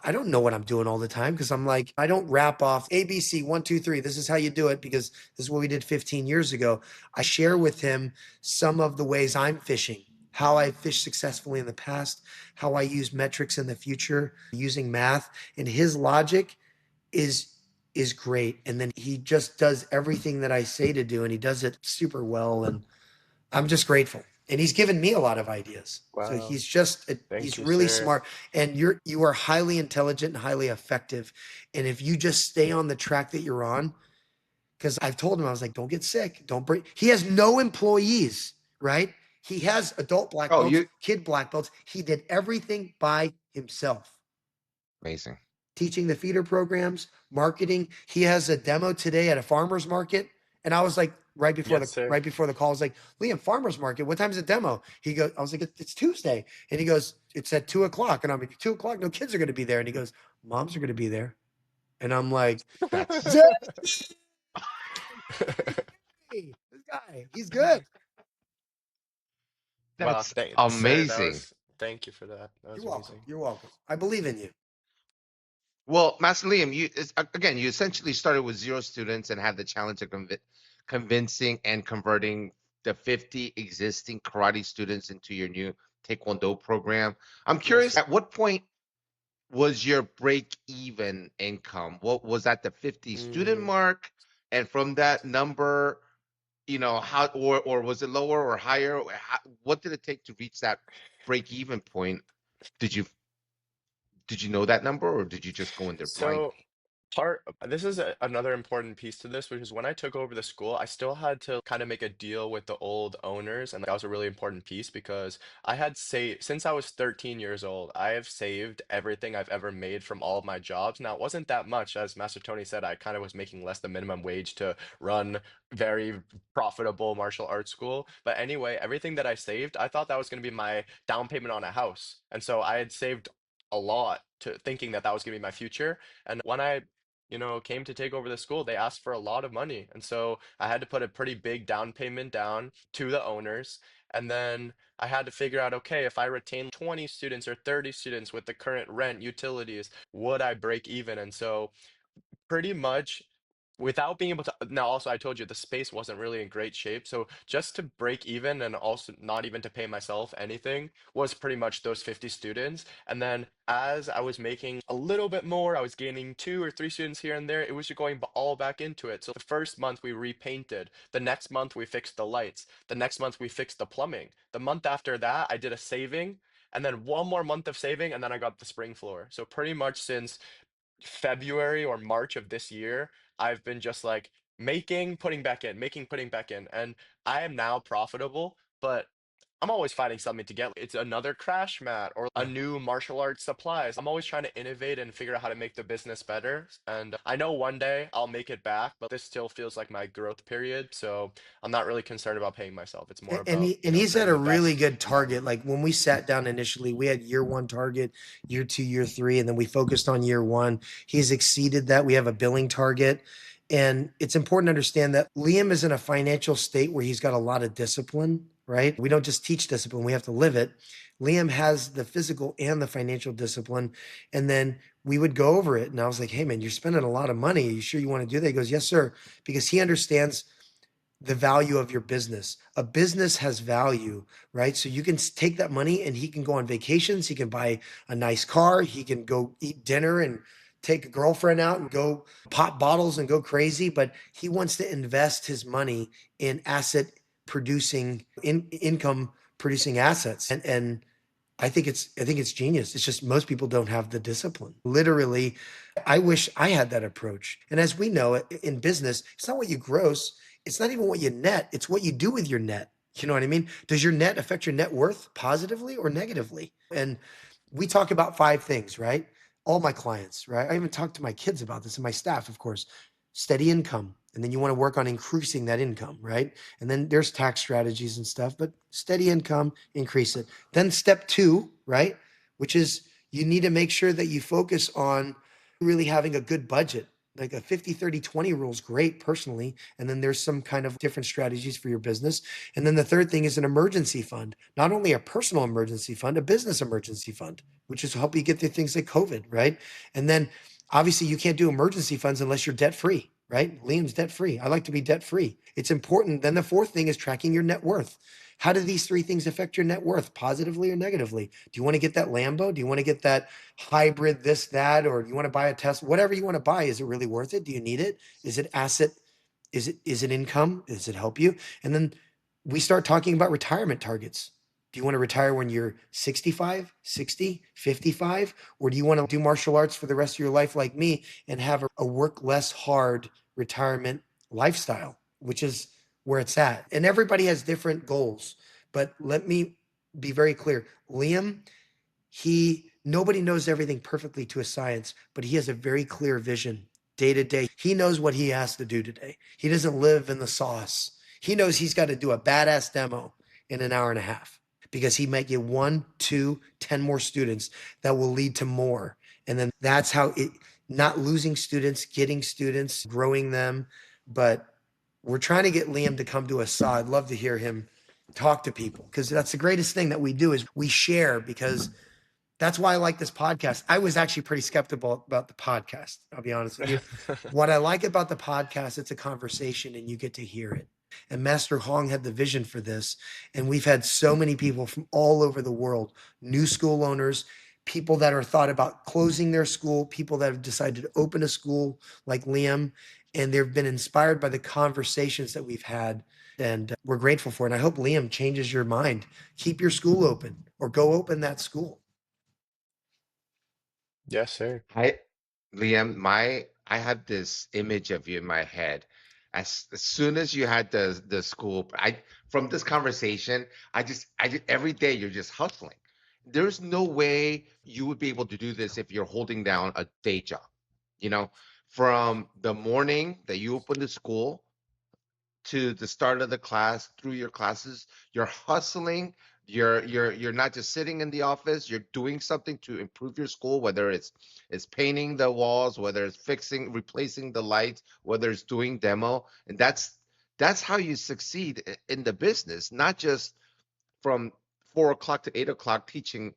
I don't know what I'm doing all the time because I'm like, I don't wrap off ABC 1, 2, 3. This is how you do it because this is what we did 15 years ago. I share with him some of the ways I'm fishing, how I fished successfully in the past, how I use metrics in the future, using math, and his logic is is great. And then he just does everything that I say to do, and he does it super well. And I'm just grateful. And he's given me a lot of ideas. So
Wow.
he's
Thank you,
really
sir.
smart. And you are highly intelligent and highly effective. And if you just stay on the track that you're on, because I've told him, I was like, don't get sick. Don't break. He has no employees, right? He has adult black
Oh,
belts,
you
kid black belts. He did everything by himself,
amazing.
teaching the feeder programs, marketing. He has a demo today at a farmer's market. And I was like,
Yes, sir.
right before the call, I was like, Liam, farmer's market, what time's the demo? He goes, I was like, it's Tuesday. And he goes, it's at 2 o'clock. And I'm like, 2 o'clock, no kids are going to be there. And he goes, moms are going to be there. And I'm like,
That's
"Dang, this guy, he's good.
Wow,
that's
sir,
amazing.
thank you for that. That was
You're welcome.
amazing.
You're welcome. I believe in you.
Well, Master Liam, again, you essentially started with zero students and had the challenge of convincing and converting the 50 existing karate students into your new Taekwondo program. I'm
Yes.
curious, at what point was your break even income? What was that, the 50 student
Mm,
mark? And from that number, how, or was it lower or higher? What did it take to reach that break even point? Did you did you know that number, or did you just go in there
so
blindly?
this is another important piece to this, which is when I took over the school, I still had to kind of make a deal with the old owners, and that was a really important piece because I had saved since I was 13 years old. I have saved everything I've ever made from all of my jobs. Now, it wasn't that much, as Master Tony said. I kind of was making less than minimum wage to run very profitable martial arts school. But anyway, everything that I saved, I thought that was going to be my down payment on a house, and so I had saved a lot to thinking that that was going to be my future. And when I came to take over the school, they asked for a lot of money. And so I had to put a pretty big down payment down to the owners. And then I had to figure out, okay, if I retain 20 students or 30 students with the current rent, utilities, would I break even? And so pretty much without being able to now also I told you the space wasn't really in great shape, so just to break even and also not even to pay myself anything was pretty much those 50 students. And then as I was making a little bit more, I was gaining 2 or 3 students here and there. It was just going all back into it. So the first month we repainted, the next month we fixed the lights, the next month we fixed the plumbing, the month after that I did a saving, and then one more month of saving, and then I got the spring floor. So pretty much since February or March of this year, I've been just like making, putting back in, making, putting back in. And I am now profitable, but I'm always finding something to get. It's another crash mat or a
Yeah.
new martial arts supplies. I'm always trying to innovate and figure out how to make the business better. And I know one day I'll make it back, but this still feels like my growth period. So I'm not really concerned about paying myself. It's more
And
about,
he's at
creating
a
the
really
best
good target.
environment.
Like when we sat down initially, we had year one target, year two, year three, and then we focused on year one. He's exceeded that. We have a billing target. And it's important to understand that Liam is in a financial state where he's got a lot of discipline, right? We don't just teach discipline, we have to live it. Liam has the physical and the financial discipline. And then we would go over it. And I was like, hey, man, you're spending a lot of money. Are you sure you want to do that? He goes, yes, sir. Because he understands the value of your business. A business has value, right? So you can take that money and he can go on vacations. He can buy a nice car. He can go eat dinner and take a girlfriend out and go pop bottles and go crazy, but he wants to invest his money in asset producing income producing assets. And I think it's genius. It's just most people don't have the discipline. Literally, I wish I had that approach. And as we know in business, it's not what you gross, it's not even what you net, it's what you do with your net. You know what I mean? Does your net affect your net worth positively or negatively? And we talk about five things, right? All my clients, right? I even talk to my kids about this and my staff, of course. Steady income. And then you want to work on increasing that income, right? And then there's tax strategies and stuff, but steady income, increase it. Then step two, right? Which is you need to make sure that you focus on really having a good budget. Like a 50-30-20 rule is great personally. And then there's some kind of different strategies for your business. And then the third thing is an emergency fund, not only a personal emergency fund, a business emergency fund, which is help you get through things like COVID, right? And then obviously you can't do emergency funds unless you're debt free, right? Liam's debt free. I like to be debt free. It's important. Then the fourth thing is tracking your net worth. How do these three things affect your net worth, positively or negatively? Do you want to get that Lambo? Do you want to get that hybrid, this, that, or do you want to buy a Tesla? Whatever you want to buy, is it really worth it? Do you need it? Is it asset? Is it income? Does it help you? And then we start talking about retirement targets. Do you want to retire when you're 65, 60, 55? Or do you want to do martial arts for the rest of your life like me and have a work less hard retirement lifestyle, which is where it's at? And everybody has different goals. But let me be very clear. Liam, he nobody knows everything perfectly to a science, but he has a very clear vision day to day. He knows what he has to do today. He doesn't live in the sauce. He knows he's got to do a badass demo in an hour and a half because he might get one, two, 10 more students that will lead to more. And then that's how it, not losing students, getting students, growing them. But we're trying to get Liam to come to us. So I'd love to hear him talk to people because that's the greatest thing that we do is we share because that's why I like this podcast. I was actually pretty skeptical about the podcast. I'll be honest with you. What I like about the podcast, it's a conversation and you get to hear it. And Master Hong had the vision for this. And we've had so many people from all over the world, new school owners, people that are thought about closing their school, people that have decided to open a school like Liam. And they've been inspired by the conversations that we've had. And we're grateful for it. And I hope Liam changes your mind. Keep your school open or go open that school.
Yes, sir.
I, Liam, I had this image of you in my head. As soon as you had the school, I from this conversation, I just every day you're just hustling. There's no way you would be able to do this if you're holding down a day job. You know, from the morning that you open the school to the start of the class through your classes, you're hustling. You're not just sitting in the office, you're doing something to improve your school, whether it's painting the walls, whether it's fixing replacing the lights, whether it's doing demo. And that's how you succeed in the business, not just from 4 o'clock to 8 o'clock teaching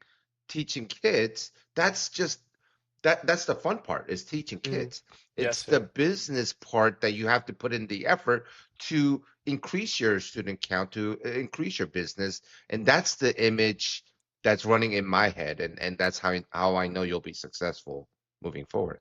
kids. That's the fun part, is teaching
Mhm.
kids.
Yes,
It's the
sir.
business part that you have to put in the effort to increase your student count, to increase your business. And that's the image that's running in my head. And that's how I know you'll be successful moving forward.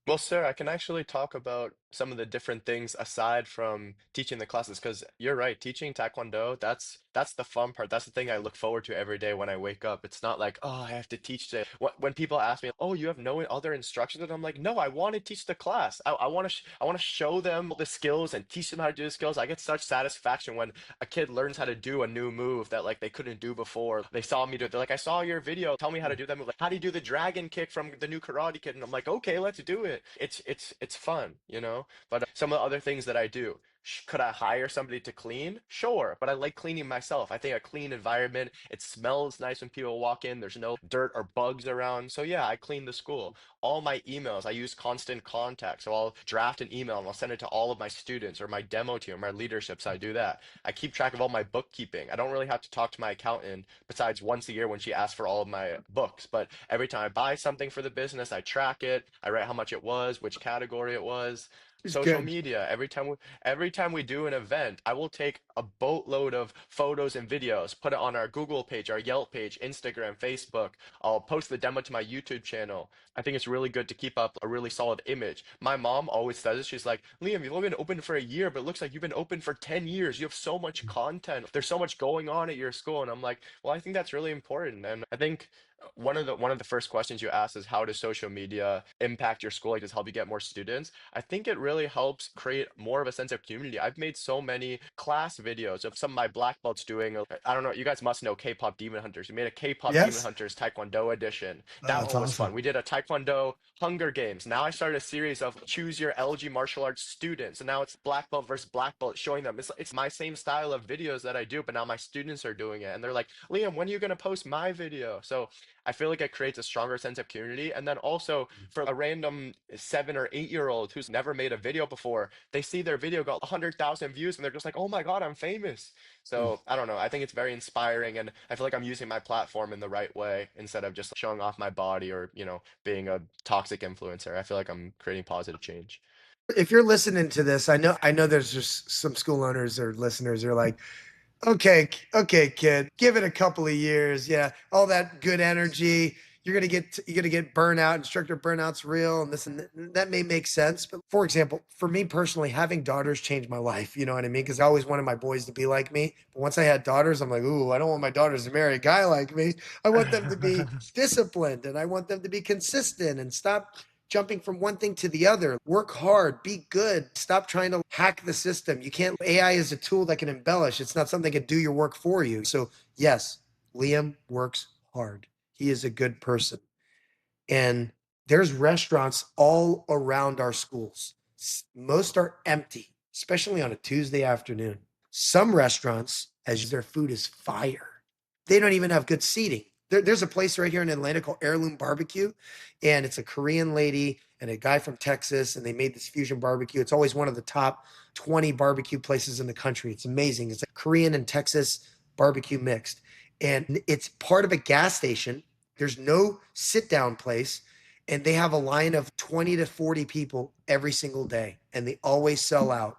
Well, sir, I can actually talk about some of the different things aside from teaching the classes, because you're right, teaching Taekwondo, that's the fun part. That's the thing I look forward to every day when I wake up. It's not like, oh, I have to teach today. When people ask me, oh, you have no other instructions, and I'm like, no, I want to teach the class. I want to I want to show them the skills and teach them how to do the skills. I get such satisfaction when a kid learns how to do a new move that like they couldn't do before. They saw me do it. They're like, I saw your video. Tell me how to do that move. Like, how do you do the dragon kick from the new Karate Kid? And I'm like, okay, let's do it. It's fun, you know. But some of the other things that I do. Could I hire somebody to clean? Sure, but I like cleaning myself. I think a clean environment, it smells nice when people walk in. There's no dirt or bugs around. So yeah, I clean the school. All my emails, I use constant contact. So I'll draft an email and I'll send it to all of my students or my demo team or my leadership. So I do that. I keep track of all my bookkeeping. I don't really have to talk to my accountant besides once a year when she asks for all of my books. But every time I buy something for the business, I track it. I write how much it was, which category it was.
It's
social
good.
media. Every time we do an event, I will take a boatload of photos and videos, put it on our Google page, our Yelp page, Instagram, Facebook. I'll post the demo to my YouTube channel. I think it's really good to keep up a really solid image. My mom always says it. She's like, Liam, you've only been open for a year, but it looks like you've been open for 10 years. You have so much content. There's so much going on at your school. And I'm like, well, I think that's really important. And I think one of the first questions you asked is how does social media impact your school? Like, does it help you get more students? I think it really helps create more of a sense of community. I've made so many class videos of some of my black belts doing. I don't know, you guys must know K-pop Demon Hunters. We made a K-pop Demon
Yes.
Hunters Taekwondo edition.
Oh,
That
that's
one was fun.
awesome.
We did a Taekwondo Hunger Games. Now I started a series of choose your LG martial arts students, and now it's black belt versus black belt, showing them it's my same style of videos that I do, but now my students are doing it, and they're like, Liam, when are you gonna post my video? So I feel like it creates a stronger sense of community. And then also for a random 7 or 8 year old who's never made a video before, they see their video got 100,000 views and they're just like, oh my God, I'm famous.
Mm.
So I don't know. I think it's very inspiring. And I feel like I'm using my platform in the right way instead of just showing off my body or, being a toxic influencer. I feel like I'm creating positive change.
If you're listening to this, I know there's just some school owners or listeners who are like, okay, okay, kid, give it a couple of years. Yeah, all that good energy. You're gonna get burnout. Instructor burnout's real, and this and that may make sense. But for example, for me personally, having daughters changed my life. You know what I mean? Because I always wanted my boys to be like me. But once I had daughters, I'm like, ooh, I don't want my daughters to marry a guy like me. I want them to be disciplined, and I want them to be consistent and stop jumping from one thing to the other. Work hard, be good, stop trying to hack the system. You can't, AI is a tool that can embellish. It's not something that can do your work for you. So, yes, Liam works hard. He is a good person. And therethe's restaurants all around our schools. Most are empty, especially on a Tuesday afternoon. Some restaurants, as their food is fire, they don't even have good seating. There's a place right here in Atlanta called Heirloom Barbecue, and it's a Korean lady and a guy from Texas, and they made this fusion barbecue. It's always one of the top 20 barbecue places in the country. It's amazing. It's a Korean and Texas barbecue mixed, and it's part of a gas station. There's no sit down place, and they have a line of 20 to 40 people every single day, and they always sell out.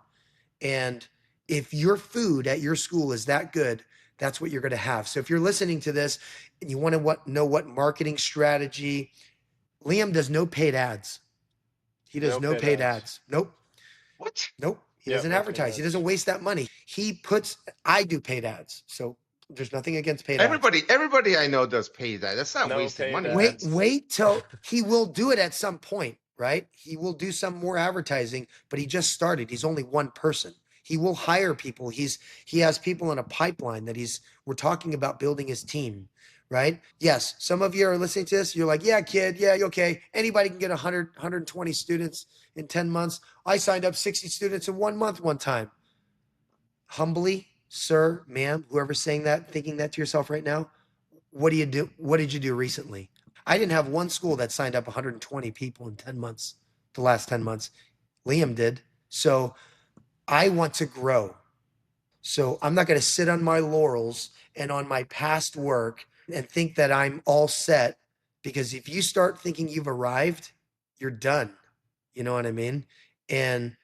And if your food at your school is that good, that's what you're going to have. So if you're listening to this and you want to know what marketing strategy, Liam does no paid ads. He does
No
no
paid
paid
ads.
ads. Nope.
What?
Nope. He
Yeah,
doesn't
no paid
advertise. He doesn't
ads.
waste that money. I do paid ads. So there's nothing against paid ads.
Everybody I know does pay that. That's not
No
wasted
paid
money.
Wait,
That's
ads.
wait till he will do it at some point, right? He will do some more advertising, but he just started. He's only one person. He will hire people. He has people in a pipeline that we're talking about building his team, right? Yes, some of you are listening to this. You're like, yeah, kid, yeah, okay. Anybody can get 120 students in 10 months. I signed up 60 students in 1 month one time. Humbly, sir, ma'am, whoever's saying that, thinking that to yourself right now, what do you do? What did you do recently? I didn't have one school that signed up 120 people in 10 months, the last 10 months. Liam did. So I want to grow. So I'm not going to sit on my laurels and on my past work and think that I'm all set, because if you start thinking you've arrived, you're done. You know what I mean? And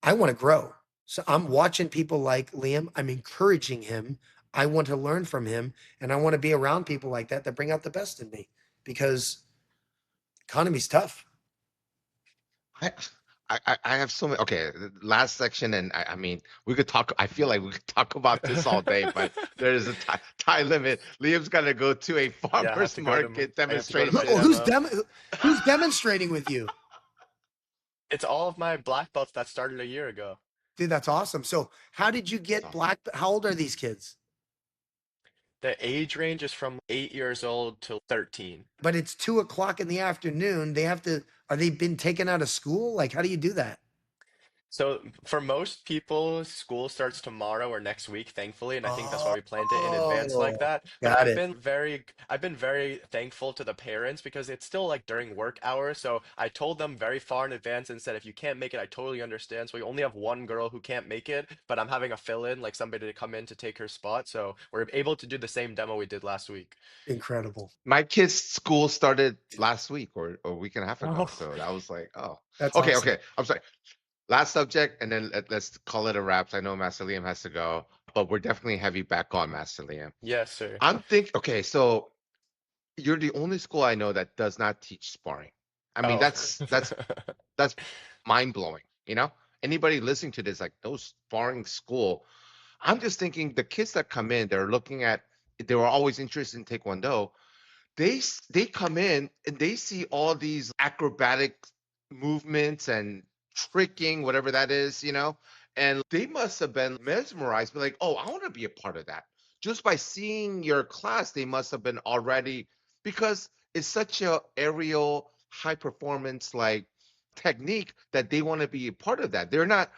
I want to grow. So I'm watching people like Liam. I'm encouraging him. I want to learn from him, and I want to be around people like that bring out the best in me, because economy's tough.
I, I have so many. Okay, the last section, and I mean, we could talk. I feel like we could talk about this all day, but there is a time limit. Liam's got to go to a
Yeah,
farmer's market
I have to go to my
demonstration.
Who's
demo.
who's demonstrating with you?
It's all of my black belts that started a year ago.
Dude, that's awesome. So how did you
That's
get
awesome.
black? How old are these kids?
The age range is from 8 years old to 13.
But it's 2 o'clock in the afternoon. Are they been taken out of school? Like, how do you do that?
So for most people, school starts tomorrow or next week, thankfully, and I think that's why we planned it in advance like
Oh,
that. But
got it.
I've been very thankful to the parents because it's still like during work hours. So I told them very far in advance and said, if you can't make it, I totally understand. So we only have one girl who can't make it, but I'm having a fill-in, like somebody to come in to take her spot. So we're able to do the same demo we did last week.
Incredible.
My kid's school started last week or a week and a half ago,
Oh,
so that was like, oh,
That's
okay,
awesome.
okay. I'm sorry. Last subject, and then let's call it a wrap. I know Master Liam has to go, but we're definitely heavy back on Master Liam.
Yes, sir.
Okay, so you're the only school I know that does not teach sparring. I mean,
Oh.
that's mind blowing, you know? Anybody listening to this, like, no sparring school. I'm just thinking the kids that come in, they were always interested in Taekwondo. They come in and they see all these acrobatic movements and tricking, whatever that is, and they must have been mesmerized, but like, oh, I want to be a part of that. Just by seeing your class, they must have been already, because it's such a aerial high performance like technique that they want to be a part of that. They're not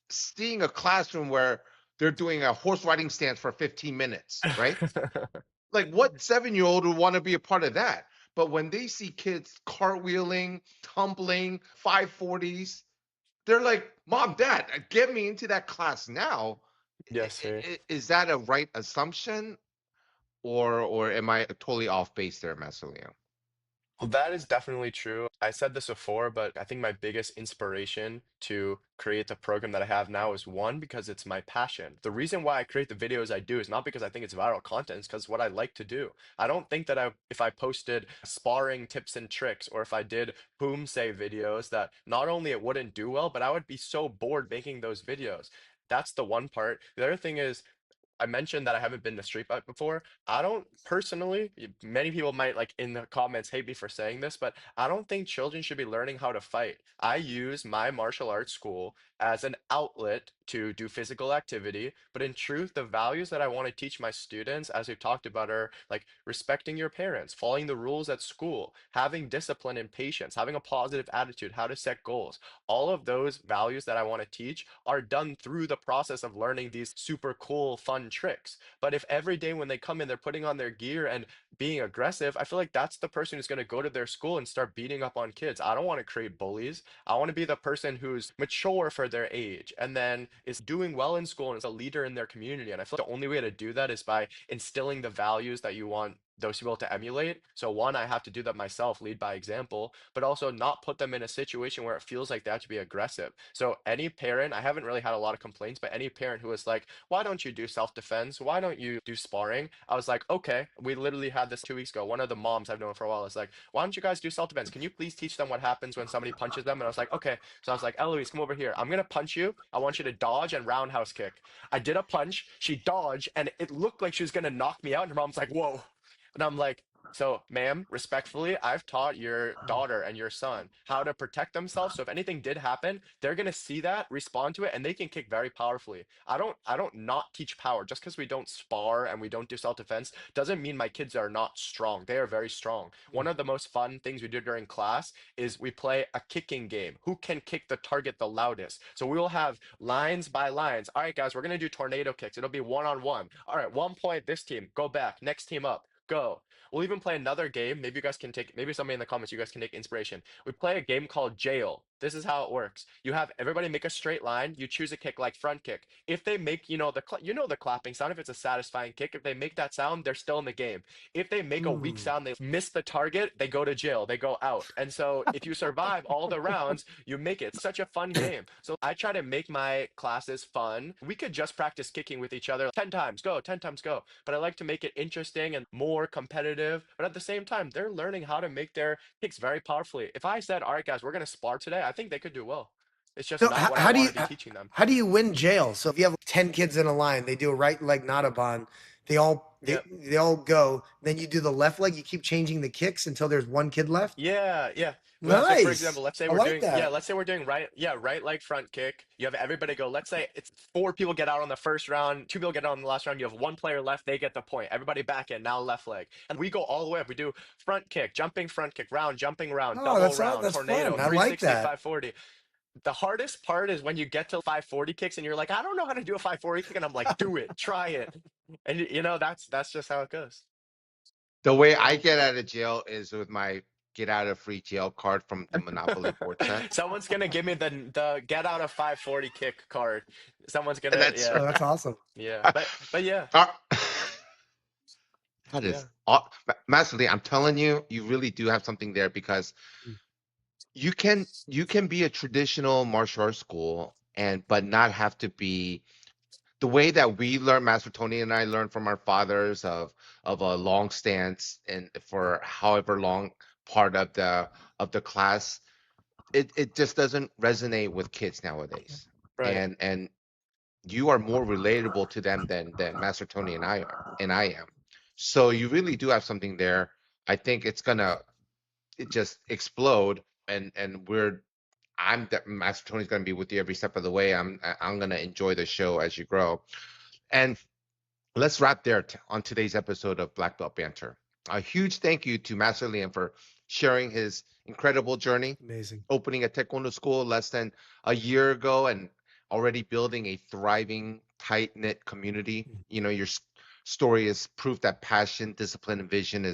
seeing a classroom where they're doing a horse riding stance for 15 minutes, right? Like, what 7-year-old would want to be a part of that? But when they see kids cartwheeling, tumbling, 540s, they're like, Mom, Dad, get me into that class now.
Yes, sir.
Is that a right assumption, or am I totally off base there, Marcelino?
Well, that is definitely true. I said this before, but I think my biggest inspiration to create the program that I have now is one, because it's my passion. The reason why I create the videos I do is not because I think it's viral content, it's because what I like to do. I don't think that if I posted sparring tips and tricks, or if I did say videos, that not only it wouldn't do well, but I would be so bored making those videos. That's the one part. The other thing is, I mentioned that I haven't been to street fight before. I don't personally, many people might like in the comments hate me for saying this, but I don't think children should be learning how to fight. I use my martial arts school as an outlet to do physical activity, but in truth, the values that I want to teach my students, as we've talked about, are like respecting your parents, following the rules at school, having discipline and patience, having a positive attitude, how to set goals. All of those values that I want to teach are done through the process of learning these super cool, fun tricks. But if every day when they come in, they're putting on their gear and being aggressive, I feel like that's the person who's going to go to their school and start beating up on kids. I don't want to create bullies. I want to be the person who's mature for their age and then is doing well in school and is a leader in their community. And I feel like the only way to do that is by instilling the values that you want those people to emulate. So one, I have to do that myself, lead by example, but also not put them in a situation where it feels like they have to be aggressive. So any parent, I haven't really had a lot of complaints, but any parent who is like, why don't you do self-defense? Why don't you do sparring? I was like, okay, we literally had this 2 weeks ago. One of the moms I've known for a while is like, why don't you guys do self-defense? Can you please teach them what happens when somebody punches them? And I was like, okay. So I was like, Eloise, come over here. I'm gonna punch you. I want you to dodge and roundhouse kick. I did a punch. She dodged, and it looked like she was gonna knock me out. And her mom's like, whoa. And I'm like, so, ma'am, respectfully, I've taught your daughter and your son how to protect themselves. So if anything did happen, they're gonna see that, respond to it, and they can kick very powerfully. I don't not teach power. Just because we don't spar and we don't do self-defense doesn't mean my kids are not strong. They are very strong. One of the most fun things we do during class is we play a kicking game. Who can kick the target the loudest? So we will have lines by lines. All right, guys, we're gonna do tornado kicks. It'll be one-on-one. All right, 1 point, this team, go back. Next team up. Go. We'll even play another game. Maybe you guys can take, maybe somebody in the comments, you guys can take inspiration. We play a game called Jail. This is how it works. You have everybody make a straight line. You choose a kick like front kick. If they make, the clapping sound, if it's a satisfying kick, if they make that sound, they're still in the game. If they make a weak
Mm.
sound, they miss the target, they go to jail, they go out. And so if you survive all the rounds, you make it. It's such a fun game. So I try to make my classes fun. We could just practice kicking with each other 10 times, go, 10 times, go. But I like to make it interesting and more competitive. But at the same time, they're learning how to make their kicks very powerfully. If I said, all right, guys, we're going to spar today, I think they could do well. It's just
So
not what I
how do
want
you
to be teaching them.
how do you win jail? So if you have 10 kids in a line, they do a right leg Nadaban, they all they,
Yep.
they all go, then you do the left leg, you keep changing the kicks until there's one kid left.
Yeah, yeah. Well, so for
Nice.
example, let's say
I
we're
like
doing, yeah,
that.
let's say we're doing right, yeah, right leg front kick. You have everybody go. Let's say it's 4 people get out on the first round, 2 people get out on the last round. You have one player left, they get the point. Everybody back in, now left leg. And we go all the way up. We do front kick, jumping front kick, round, jumping round,
Oh,
double
that's
round,
that's
tornado,
fun. I like
360,
that.
540. The hardest part is when you get to 540 kicks and you're like, I don't know how to do a 540 kick. And I'm like, do it, try it. And that's just how it goes.
The way I get out of jail is with my get out of free jail card from the Monopoly board set.
Someone's gonna give me the get out of 540 kick card. Someone's gonna,
That's
yeah,
Oh, that's awesome.
yeah. But yeah,
Uh, that
yeah.
is Massively. I'm telling you, you really do have something there because you can be a traditional martial arts school and but not have to be the way that we learn. Master Tony and I learned from our fathers of a long stance and for however long part of the class. It just doesn't resonate with kids nowadays.
Right.
And you are more relatable to them than Master Tony and I am. So you really do have something there. I think it's gonna it just explode and we're I'm that Master Tony's gonna be with you every step of the way. I'm gonna enjoy the show as you grow. And let's wrap there on today's episode of Black Belt Banter. A huge thank you to Master Liam for sharing his incredible journey,
Amazing.
opening a taekwondo school less than a year ago and already building a thriving, tight knit community.
Mm.
You know, your story is proof that passion, discipline, and vision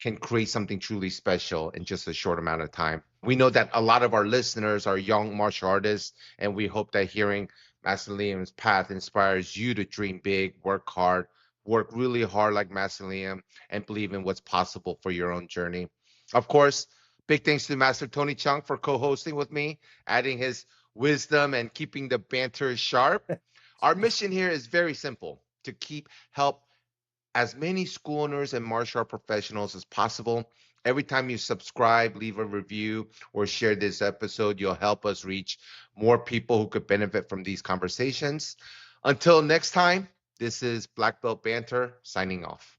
can create something truly special in just a short amount of time. We know that a lot of our listeners are young martial artists, and we hope that hearing Master Liam's path inspires you to dream big, work hard, work really hard like Master Liam, and believe in what's possible for your own journey. Of course, big thanks to Master Tony Chung for co hosting with me, adding his wisdom and keeping the banter sharp. Our mission here is very simple to keep help as many school owners and martial art professionals as possible. Every time you subscribe, leave a review, or share this episode, you'll help us reach more people who could benefit from these conversations. Until next time, this is Black Belt Banter signing off.